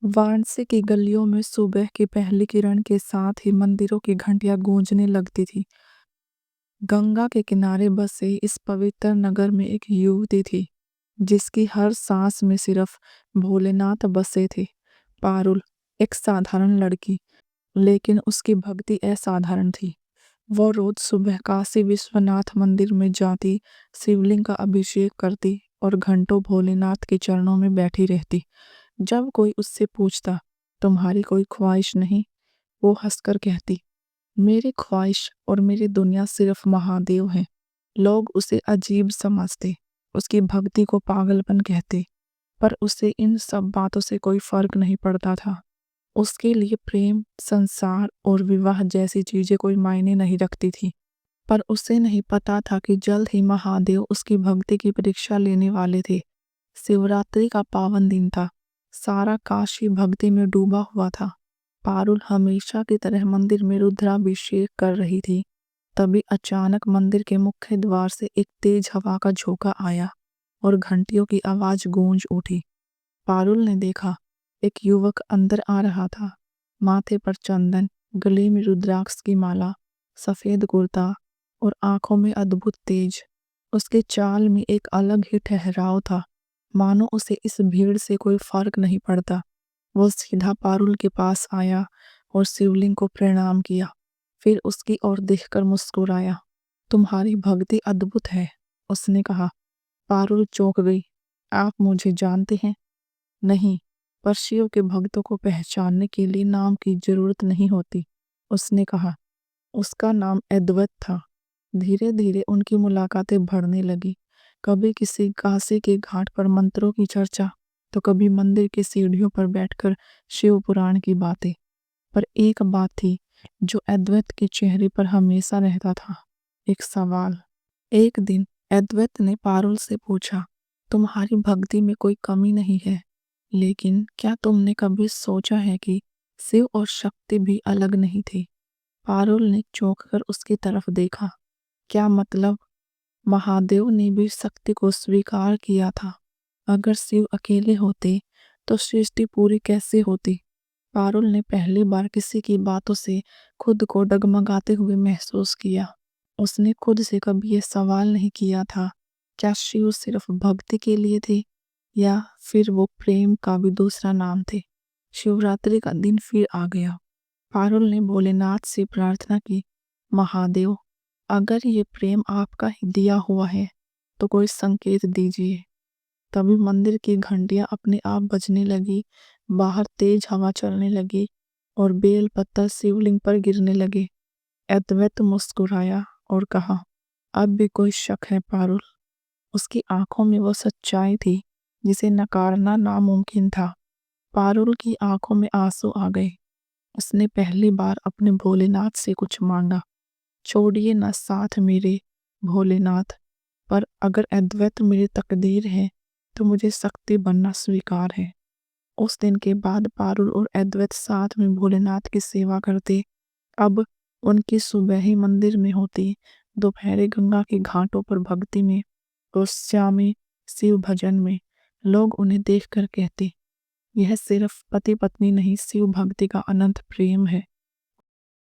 वाराणसी की गलियों में सुबह की पहली किरण के साथ ही मंदिरों की घंटियां गूंजने लगती थी। गंगा के किनारे बसे इस पवित्र नगर में एक युवती थी जिसकी हर सांस में सिर्फ भोलेनाथ बसे थे। पारुल एक साधारण लड़की, लेकिन उसकी भक्ति असाधारण थी। वो रोज सुबह काशी विश्वनाथ मंदिर में जाती, शिवलिंग का अभिषेक करती और घंटों भोलेनाथ के चरणों में बैठी रहती। जब कोई उससे पूछता, तुम्हारी कोई ख्वाहिश नहीं? वो हंसकर कहती, मेरी ख्वाहिश और मेरी दुनिया सिर्फ महादेव है। लोग उसे अजीब समझते, उसकी भक्ति को पागलपन कहते, पर उसे इन सब बातों से कोई फर्क नहीं पड़ता था। उसके लिए प्रेम, संसार और विवाह जैसी चीजें कोई मायने नहीं रखती थी। पर उसे नहीं पता था कि जल्द ही महादेव उसकी भक्ति की परीक्षा लेने वाले थे। शिवरात्रि का पावन दिन था। सारा काशी भक्ति में डूबा हुआ था। पारुल हमेशा की तरह मंदिर में रुद्राभिषेक कर रही थी। तभी अचानक मंदिर के मुख्य द्वार से एक तेज हवा का झोंका आया और घंटियों की आवाज गूंज उठी। पारुल ने देखा, एक युवक अंदर आ रहा था। माथे पर चंदन, गले में रुद्राक्ष की माला, सफेद कुर्ता और आंखों में अद्भुत तेज। उसके चाल में एक अलग ही ठहराव था, मानो उसे इस भीड़ से कोई फर्क नहीं पड़ता। वो सीधा पारुल के पास आया और शिवलिंग को प्रणाम किया। फिर उसकी ओर देखकर मुस्कुराया। तुम्हारी भक्ति अद्भुत है, उसने कहा। पारुल चौंक गई। आप मुझे जानते हैं? नहीं, पर शिव के भक्तों को पहचानने के लिए नाम की जरूरत नहीं होती, उसने कहा। उसका नाम अद्वैत था। धीरे धीरे उनकी मुलाकातें बढ़ने लगी। कभी किसी काशी के घाट पर मंत्रों की चर्चा, तो कभी मंदिर की सीढ़ियों पर बैठकर शिव पुराण की बातें। पर एक बात थी जो अद्वैत के चेहरे पर हमेशा रहता था, एक सवाल। एक दिन अद्वैत ने पारुल से पूछा, तुम्हारी भक्ति में कोई कमी नहीं है, लेकिन क्या तुमने कभी सोचा है कि शिव और शक्ति भी अलग नहीं थी? पारुल ने चौंक कर उसकी तरफ देखा। क्या मतलब? महादेव ने भी शक्ति को स्वीकार किया था। अगर शिव अकेले होते तो सृष्टि पूरी कैसे होती? पारुल ने पहली बार किसी की बातों से खुद को डगमगाते हुए महसूस किया। उसने खुद से कभी यह सवाल नहीं किया था, क्या शिव सिर्फ भक्ति के लिए थे, या फिर वो प्रेम का भी दूसरा नाम थे? शिवरात्रि का दिन फिर आ गया। पारुल ने भोलेनाथ से प्रार्थना की, महादेव, अगर ये प्रेम आपका ही दिया हुआ है तो कोई संकेत दीजिए। तभी मंदिर की घंटियां अपने आप बजने लगी, बाहर तेज हवा चलने लगी और बेल पत्थर शिवलिंग पर गिरने लगे। अद्वैत मुस्कुराया और कहा, अब भी कोई शक है पारुल? उसकी आंखों में वो सच्चाई थी जिसे नकारना नामुमकिन था। पारुल की आंखों में आंसू आ गए। उसने पहली बार अपने भोलेनाथ से कुछ मांगा, छोड़िए न साथ मेरे भोलेनाथ, पर अगर अद्वैत मेरी तकदीर है तो मुझे शक्ति बनना स्वीकार है। उस दिन के बाद पारुल और अद्वैत साथ में भोलेनाथ की सेवा करते। अब उनकी सुबह ही मंदिर में होती, दोपहरे गंगा के घाटों पर भक्ति में और शाम में शिव भजन में। लोग उन्हें देखकर कहते, यह सिर्फ पति पत्नी नहीं, शिव भक्ति का अनंत प्रेम है।